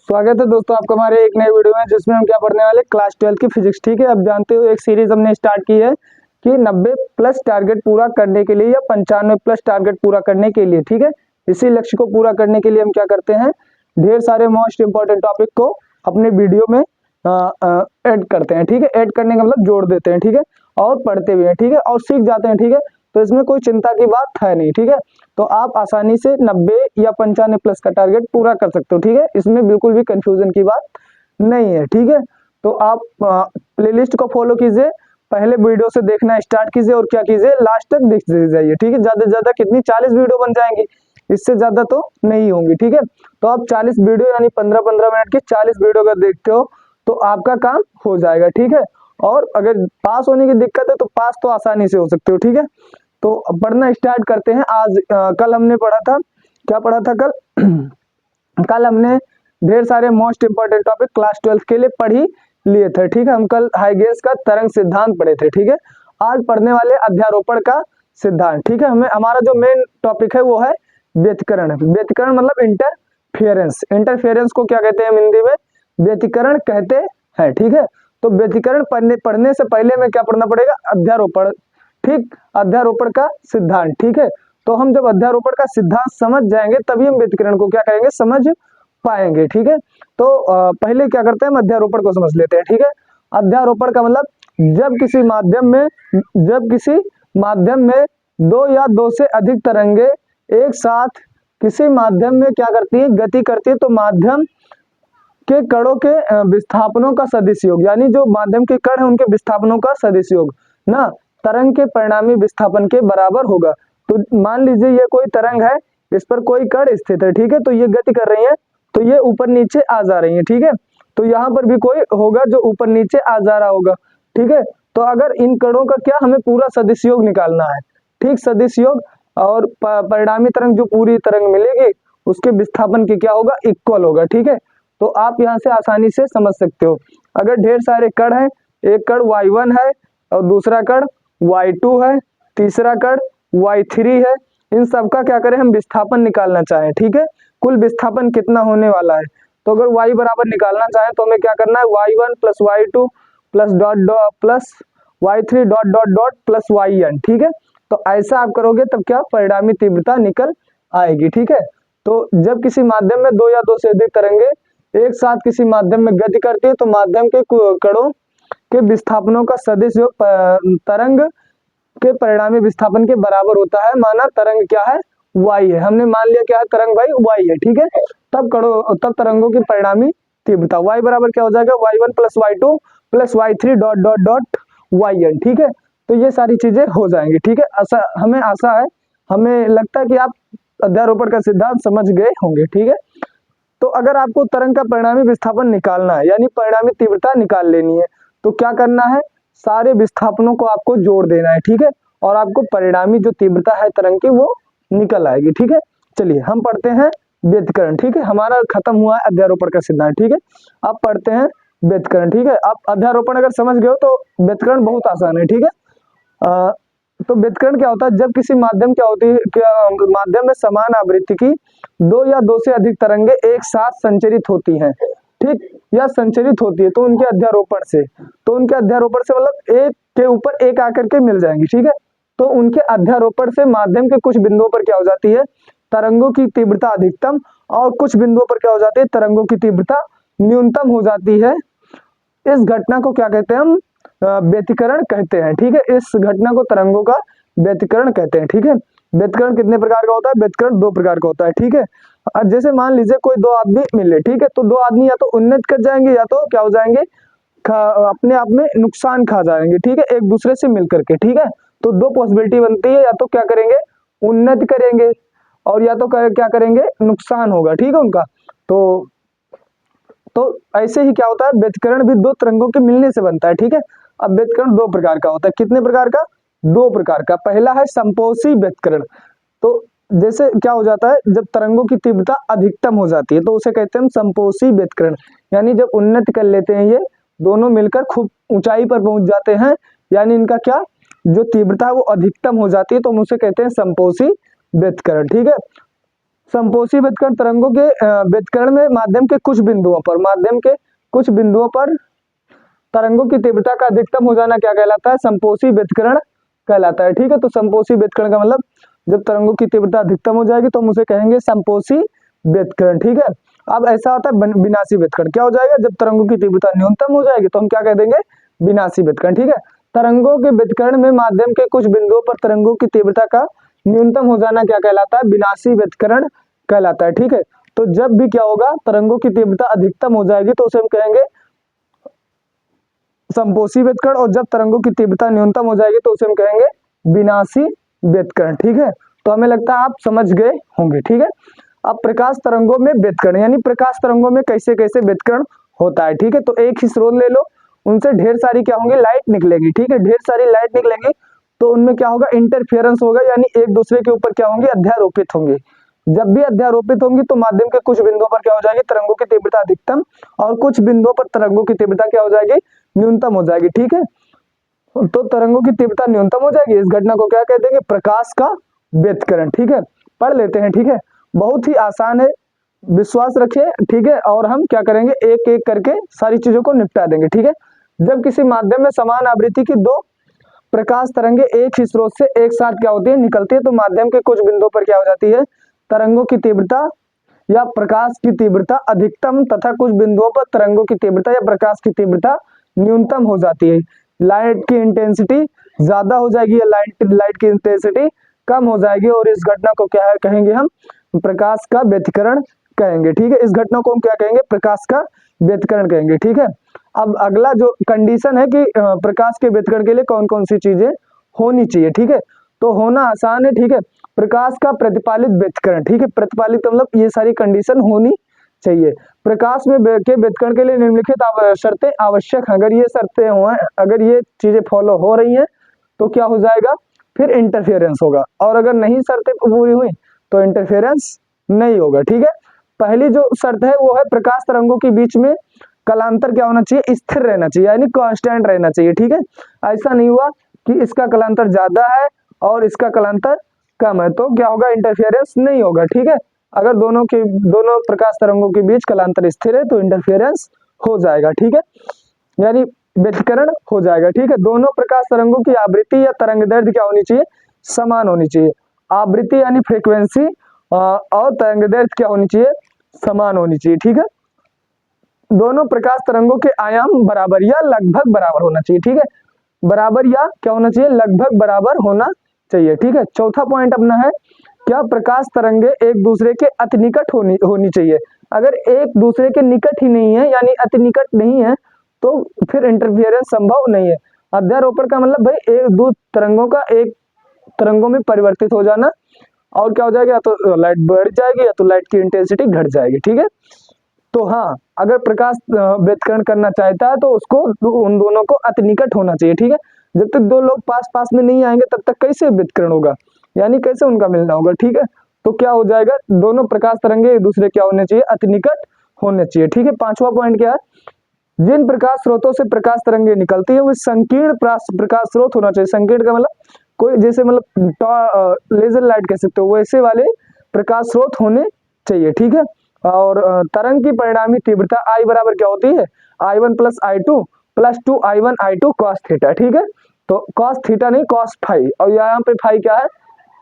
स्वागत है दोस्तों आपका हमारे एक नए वीडियो में, जिसमें हम क्या पढ़ने वाले क्लास 12 की फिजिक्स। ठीक है, अब जानते हो एक सीरीज हमने स्टार्ट की है कि 90 प्लस टारगेट पूरा करने के लिए या 95 प्लस टारगेट पूरा करने के लिए। ठीक है, इसी लक्ष्य को पूरा करने के लिए हम क्या करते हैं, ढेर सारे मोस्ट इंपॉर्टेंट टॉपिक को अपने वीडियो में ऐड करते हैं। ठीक है, ऐड करने का मतलब जोड़ देते हैं। ठीक है, और पढ़ते भी हैं। ठीक है, और सीख जाते हैं। ठीक है, तो इसमें कोई चिंता की बात है नहीं। ठीक है, तो आप आसानी से 90 या 95 प्लस का टारगेट पूरा कर सकते हो। ठीक है, इसमें बिल्कुल भी कंफ्यूजन की बात नहीं है। ठीक है, तो आप प्लेलिस्ट को फॉलो कीजिए, पहले वीडियो से देखना स्टार्ट कीजिए और क्या कीजिए, लास्ट तक देखते जाइए। ठीक है, ज्यादा से ज्यादा कितनी 40 वीडियो बन जाएंगी, इससे ज्यादा तो नहीं होंगी। ठीक है, तो आप 40 वीडियो यानी 15-15 मिनट की 40 वीडियो अगर देखते हो तो आपका काम हो जाएगा। ठीक है, और अगर पास होने की दिक्कत है तो पास तो आसानी से हो सकते हो। ठीक है, तो पढ़ना स्टार्ट करते हैं। आज कल हमने पढ़ा था, क्या पढ़ा था कल कल हमने ढेर सारे मोस्ट इंपॉर्टेंट टॉपिक क्लास 12 के लिए पढ़ ही लिए थे। ठीक है, हम कल हाइगेंस का तरंग सिद्धांत पढ़े थे। ठीक है, आज पढ़ने वाले अध्यारोपण का सिद्धांत। ठीक है, हमें हमारा जो मेन टॉपिक है वो है व्यतिकरण। व्यतिकरण मतलब इंटरफेरेंस। इंटरफेरेंस को क्या कहते हैं हम हिंदी में, व्यतिकरण कहते हैं। ठीक है, तो व्यतिकरण पढ़ने से पहले में क्या पढ़ना पड़ेगा, अध्यारोपण। ठीक, अध्यारोपण का सिद्धांत। ठीक है, तो हम जब अध्यारोपण का सिद्धांत समझ जाएंगे तभी हम व्यतिकरण को क्या करेंगे, समझ पाएंगे। ठीक है, तो पहले क्या करते हैं, हम अध्यारोपण को समझ लेते हैं। ठीक है, अध्यारोपण का मतलब जब किसी माध्यम में दो या दो से अधिक तरंगे एक साथ किसी माध्यम में क्या करती है, गति करती है, तो माध्यम के कणों के विस्थापनों का सदिश योग, यानी जो माध्यम के कण है उनके विस्थापनों का सदिश योग ना तरंग के परिणामी विस्थापन के बराबर होगा। तो मान लीजिए ये कोई तरंग है, इस पर कोई कण स्थित है। ठीक है, तो ये गति कर रही है, तो ये ऊपर नीचे आ जा रही है। ठीक है, तो यहाँ पर भी कोई होगा जो ऊपर नीचे आ जा रहा होगा। ठीक है, तो अगर इन कणों का क्या, हमें पूरा सदिश योग निकालना है। ठीक, सदिश योग और परिणामी तरंग जो पूरी तरंग मिलेगी उसके विस्थापन के क्या होगा, इक्वल होगा। ठीक है, तो आप यहाँ से आसानी से समझ सकते हो। अगर ढेर सारे कण हैं, एक कण y1 है और दूसरा कण y2 है, तीसरा कण y3 है, इन सब का क्या करें, हम विस्थापन निकालना चाहें। ठीक है, कुल विस्थापन कितना होने वाला है, तो अगर y बराबर निकालना चाहें तो हमें क्या करना है, y1 plus y2 plus dot dot plus y3 dot dot dot plus yn। ठीक है, तो ऐसा आप करोगे तब क्या परिणामी तीव्रता निकल आएगी। ठीक है, तो जब किसी माध्यम में दो या दो से अधिक तरंगे एक साथ किसी माध्यम में गति करती है तो माध्यम के कणों के विस्थापनों का सदिश योग तरंग के परिणामी विस्थापन के बराबर होता है। माना तरंग क्या है, y है, हमने मान लिया क्या है, तरंग भाई y है। ठीक है, तब तरंगों की परिणामी तीव्रता y बराबर क्या हो जाएगा, y1 plus y2 plus y3 dot dot dot yn। ठीक है, तो ये सारी चीजें हो जाएंगी। ठीक है, हमें आशा है, हमें लगता है कि आप अध्यारोपण का सिद्धांत समझ गए होंगे। ठीक है, तो अगर आपको तरंग का परिणामी विस्थापन निकालना है यानी परिणामी तीव्रता निकाल लेनी है तो क्या करना है, सारे विस्थापनों को आपको जोड़ देना है। ठीक है, और आपको परिणामी जो तीव्रता है तरंग की वो निकल आएगी। ठीक है, चलिए हम पढ़ते हैं व्यतिकरण। ठीक है, हमारा खत्म हुआ है अध्यारोपण का सिद्धांत। ठीक है, अब पढ़ते हैं व्यतिकरण। ठीक है, आप अध्यारोपण अगर समझ गए हो तो व्यतिकरण बहुत आसान है। ठीक है, तो व्यतिकरण क्या होता है, जब किसी माध्यम क्या होती है, माध्यम में समान आवृत्ति की दो या दो से अधिक तरंगे एक साथ संचरित होती हैं। ठीक, या संचरित होती है तो उनके अध्यारोपण से, मतलब एक के ऊपर एक आकर के मिल जाएंगी। ठीक है, तो उनके अध्यारोपण से माध्यम के कुछ बिंदुओं पर क्या हो जाती है, तरंगों की तीव्रता अधिकतम और कुछ बिंदुओं पर क्या हो जाती है, तरंगों की तीव्रता न्यूनतम हो जाती है। इस घटना को क्या कहते हैं, हम व्यतिकरण कहते हैं। ठीक है, इस घटना को तरंगों का व्यतिकरण कहते हैं। ठीक है, व्यतिकरण कितने प्रकार का होता है, व्यतिकरण दो प्रकार का होता है। ठीक है, अब जैसे मान लीजिए कोई दो आदमी मिले। ठीक है, तो दो आदमी या तो उन्नत कर जाएंगे या तो क्या हो जाएंगे, अपने आप में नुकसान खा जाएंगे। ठीक है, एक दूसरे से मिल करके। ठीक है, तो दो पॉसिबिलिटी बनती है, या तो क्या करेंगे, उन्नत करेंगे और या तो क्या करेंगे, नुकसान होगा। ठीक है उनका, तो ऐसे ही क्या होता है, व्यतिकरण भी दो तरंगों के मिलने से बनता है। ठीक है, अब व्यतिकरण दो प्रकार का होता है, कितने प्रकार का, दो प्रकार का। पहला है संपोषी व्यतिकरण। तो जैसे क्या हो जाता है, जब तरंगों की तीव्रता अधिकतम हो जाती है तो उसे कहते हैं हम संपोषी व्यतिकरण, यानी जब उन्नत कर लेते हैं ये दोनों मिलकर खूब ऊंचाई पर पहुंच जाते हैं, यानी इनका क्या, जो तीव्रता है वो अधिकतम हो जाती है, तो हम उसे कहते हैं संपोषी व्यतिकरण। ठीक है, समपोषी व्यतिकरण तरंगों के व्यतिकरण में माध्यम के कुछ बिंदुओं पर तरंगों की तीव्रता का अधिकतम हो जाना क्या कहलाता है? समपोषी व्यतिकरण कहलाता है। ठीक है, तो समपोषी व्यतिकरण का मतलब जब तरंगों की तीव्रता अधिकतम हो जाएगी तो हम उसे कहेंगे समपोषी व्यतिकरण। ठीक है, अब ऐसा होता है विनाशी व्यतिकरण। क्या हो जाएगा? जब तरंगों की तीव्रता न्यूनतम हो जाएगी तो हम क्या कह देंगे? विनाशी व्यतिकरण। ठीक है, तरंगों के व्यतिकरण में माध्यम के कुछ बिंदुओं पर तरंगों की तीव्रता का न्यूनतम हो जाना क्या कहलाता है? विनाशी व्यतिकरण कहलाता है। ठीक है, तो जब भी क्या होगा, तरंगों की तीव्रता अधिकतम हो जाएगी तो उसे हम कहेंगे समपोषी व्यतिकरण, और जब तरंगों की तीव्रता न्यूनतम हो जाएगी तो उसे हम कहेंगे विनाशी व्यतिकरण। ठीक है, तो हमें लगता है आप समझ गए होंगे। ठीक है, अब प्रकाश तरंगों में व्यतिकरण, यानी प्रकाश तरंगों में कैसे कैसे व्यतिकरण होता है। ठीक है, तो एक ही स्रोत ले लो, उनसे ढेर सारी क्या होंगी? लाइट निकलेगी। ठीक है, ढेर सारी लाइट निकलेगी तो उनमें क्या होगा? इंटरफेरेंस होगा, यानी एक दूसरे के ऊपर क्या होंगे? अध्यारोपित होंगे। जब भी अध्यारोपित होंगी तो माध्यम के कुछ बिंदुओं पर क्या हो जाएगी? तरंगों की तीव्रता अधिकतम, और कुछ बिंदुओं पर तरंगों की तीव्रता क्या हो जाएगी? न्यूनतम हो जाएगी। ठीक है, तो तरंगों की तीव्रता न्यूनतम हो जाएगी, इस घटना को क्या कह देंगे? प्रकाश का व्यतिकरण। ठीक है, पढ़ लेते हैं। ठीक है, बहुत ही आसान है, विश्वास रखिए। ठीक है, और हम क्या करेंगे? एक एक करके सारी चीजों को निपटा देंगे। ठीक है, जब किसी माध्यम में समान आवृत्ति की दो प्रकाश तरंगे एक ही स्रोत से एक साथ क्या होती है? निकलती है, तो माध्यम के कुछ बिंदुओं पर क्या हो जाती है? तरंगों की तीव्रता या प्रकाश की तीव्रता अधिकतम, तथा कुछ बिंदुओं पर तरंगों की तीव्रता या प्रकाश की तीव्रता न्यूनतम हो जाती है। लाइट की इंटेंसिटी ज्यादा हो जाएगी या लाइट की इंटेंसिटी कम हो जाएगी, और इस घटना को क्या कहेंगे? हम प्रकाश का व्यतिकरण कहेंगे। ठीक है, इस घटना को हम क्या कहेंगे? प्रकाश का व्यतिकरण कहेंगे। ठीक है, अब अगला जो कंडीशन है कि प्रकाश के व्यतिकरण के लिए कौन कौन सी चीजें होनी चाहिए। ठीक है, तो होना आसान है। ठीक है, प्रकाश का प्रतिपालित व्यतिकरण। ठीक है, प्रतिपालित मतलब ये सारी कंडीशन होनी चाहिए। प्रकाश में के व्यतिकरण के लिए निम्नलिखित शर्तें आवश्यक हैं। अगर ये शर्तें हो, अगर ये चीजें फॉलो हो रही हैं तो क्या हो जाएगा? फिर इंटरफेरेंस होगा, और अगर नहीं शर्तें पूरी हुई तो इंटरफेरेंस नहीं होगा। ठीक है, पहली जो शर्त है वो है प्रकाश तरंगों के बीच में कलांतर क्या होना चाहिए? स्थिर रहना चाहिए, यानी कांस्टेंट रहना चाहिए। ठीक है, ऐसा नहीं हुआ कि इसका कलांतर ज्यादा है और इसका कलांतर कम है तो क्या होगा? इंटरफेरेंस नहीं होगा। ठीक है, अगर दोनों प्रकाश तरंगों के बीच कलांतर स्थिर है तो इंटरफेरेंस हो जाएगा। ठीक है, यानी व्यतिकरण हो जाएगा। ठीक है, दोनों प्रकाश तरंगों की आवृत्ति या तरंग दैर्ध्य क्या होनी चाहिए? समान होनी चाहिए। आवृत्ति यानी फ्रीक्वेंसी और तरंग दैर्ध्य क्या होनी चाहिए? समान होनी चाहिए। ठीक है, दोनों प्रकाश तरंगों के आयाम बराबर या लगभग बराबर होना चाहिए। ठीक है, बराबर या क्या होना चाहिए? लगभग बराबर होना चाहिए। ठीक है, चौथा पॉइंट अपना है क्या? प्रकाश तरंगे एक दूसरे के अति निकट होनी चाहिए। अगर एक दूसरे के निकट ही नहीं है, यानी अति निकट नहीं है, तो फिर इंटरफेरेंस संभव नहीं है। अध्यारोपण का मतलब भाई एक दो तरंगों का एक तरंगों में परिवर्तित हो जाना, और क्या हो जाएगा? या तो लाइट बढ़ जाएगी या तो लाइट की इंटेंसिटी घट जाएगी। ठीक है, तो हाँ, अगर प्रकाश व्यतिकरण करना चाहता है तो उसको उन दोनों को अति निकट होना चाहिए। ठीक है, जब तक दो लोग पास पास में नहीं आएंगे तब तक कैसे व्यतिकरण होगा? यानी कैसे उनका मिलना होगा? ठीक है, तो क्या हो जाएगा? दोनों प्रकाश तरंगे एक दूसरे क्या होने चाहिए? अति निकट होने चाहिए। ठीक है, पांचवा पॉइंट क्या है? जिन प्रकाश स्रोतों से प्रकाश तरंगे निकलती है वो संकीर्ण प्रकाश स्रोत होना चाहिए। संकीर्ण का मतलब कोई जैसे मतलब लेजर लाइट कह सकते हो, वैसे वाले प्रकाश स्रोत होने चाहिए। ठीक है, और तरंग की परिणामी तीव्रता आई बराबर क्या होती है? I1 plus I2 plus 2I1 I2 cos theta. ठीक है, तो कॉस थीटा नहीं, कॉस फाई, और यहाँ पे फाई क्या है?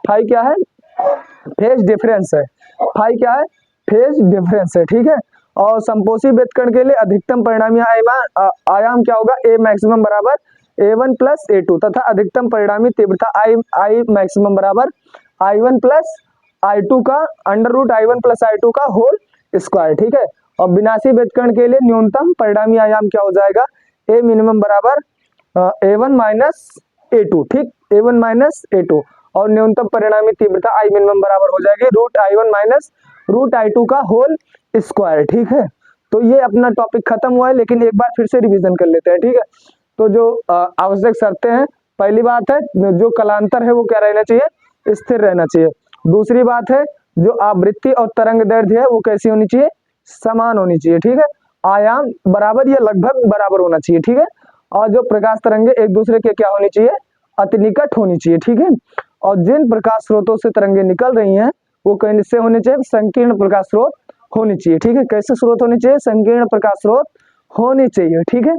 फाई क्या है? फेज डिफरेंस है। फाई क्या है? फेज डिफरेंस है। ठीक है, और संपोषी व्यतिकरण के लिए अधिकतम परिणामी आयाम क्या होगा? ए मैक्सिमम बराबर A1 प्लस A2 तथा अधिकतम परिणामी तीव्रता आई मैक्सिमम बराबर I1 प्लस I2 का under root I1 plus I2 का होल स्क्वायर। ठीक है, और विनाशी व्यतिकरण के लिए न्यूनतम परिणामी आयाम क्या हो जाएगा? ए मिनिमम बराबर A1 माइनस A2। ठीक, A1 माइनस A2, और न्यूनतम परिणामी तीव्रता आई मिनिमम बराबर हो जाएगी root I1 minus root I2 का होल स्क्वायर। ठीक है, तो ये अपना टॉपिक खत्म हुआ है, लेकिन एक बार फिर से रिवीजन कर लेते हैं। ठीक है, तो जो आवश्यक शर्तें हैं, पहली बात है जो कलांतर है वो क्या रहना चाहिए? स्थिर रहना चाहिए। दूसरी बात है जो आवृत्ति और तरंग दैर्ध्य है वो कैसी होनी चाहिए? समान होनी चाहिए। ठीक है, आयाम बराबर या लगभग बराबर होना चाहिए। ठीक है, और जो प्रकाश तरंगे एक दूसरे के क्या होनी चाहिए? अति निकट होनी चाहिए। ठीक है, और जिन प्रकाश स्रोतों से तरंगे निकल रही हैं वो कैसे होने चाहिए, संकीर्ण प्रकाश स्रोत होनी चाहिए। ठीक है, कैसे स्रोत होनी चाहिए, संकीर्ण प्रकाश स्रोत होनी चाहिए। ठीक है,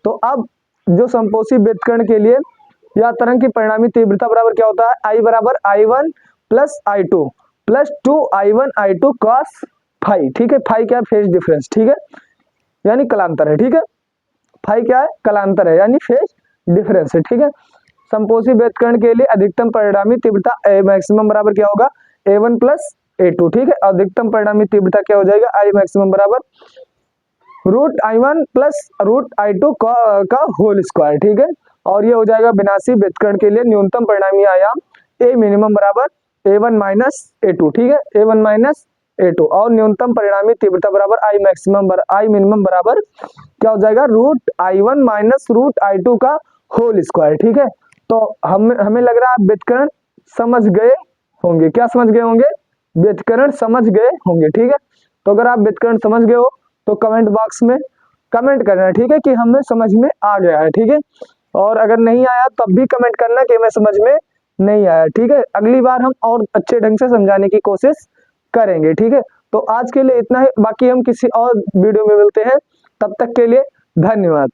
तो अब जो समपोषी व्यतकरण के लिए या तरंग की परिणामी तीव्रता बराबर क्या होता है, I बराबर I1 plus I2 plus 2I1 I2 cos phi. ठीक है, फाई क्या है, फेज डिफरेंस। ठीक है, यानी कलांतर है। ठीक है, फाई क्या है, कलांतर है, यानी फेज डिफरेंस है। ठीक है, समपोषी व्यतकरण के लिए अधिकतम परिणामी तीव्रता A मैक्सिमम बराबर क्या होगा, A1 प्लस A2। ठीक है, अधिकतम परिणामी तीव्रता क्या हो जाएगा, I मैक्सिमम बराबर root I1 plus root I2 का होल स्क्वायर। ठीक है, और ये हो जाएगा विनाशी व्यतकरण के लिए न्यूनतम परिणामी आयाम A मिनिमम बराबर A1 माइनस A2। ठीक है, A1 माइनस A2 और न्यूनतम परिणामी तीव्रता बराबर I मिनिमम बराबर क्या हो जाएगा, root I1 minus root I2 का होल स्क्वायर। ठीक है, तो हमें लग रहा है आप व्यतकरण समझ गए होंगे। क्या समझ गए होंगे, व्यतकरण समझ गए होंगे। ठीक है, तो अगर आप व्यतकरण समझ गए हो तो कमेंट बॉक्स में कमेंट करना। ठीक है, कि हमें समझ में आ गया है। ठीक है, और अगर नहीं आया तब भी कमेंट करना कि हमें समझ में नहीं आया। ठीक है, अगली बार हम और अच्छे ढंग से समझाने की कोशिश करेंगे। ठीक है, तो आज के लिए इतना ही, बाकी हम किसी और वीडियो में मिलते हैं, तब तक के लिए धन्यवाद।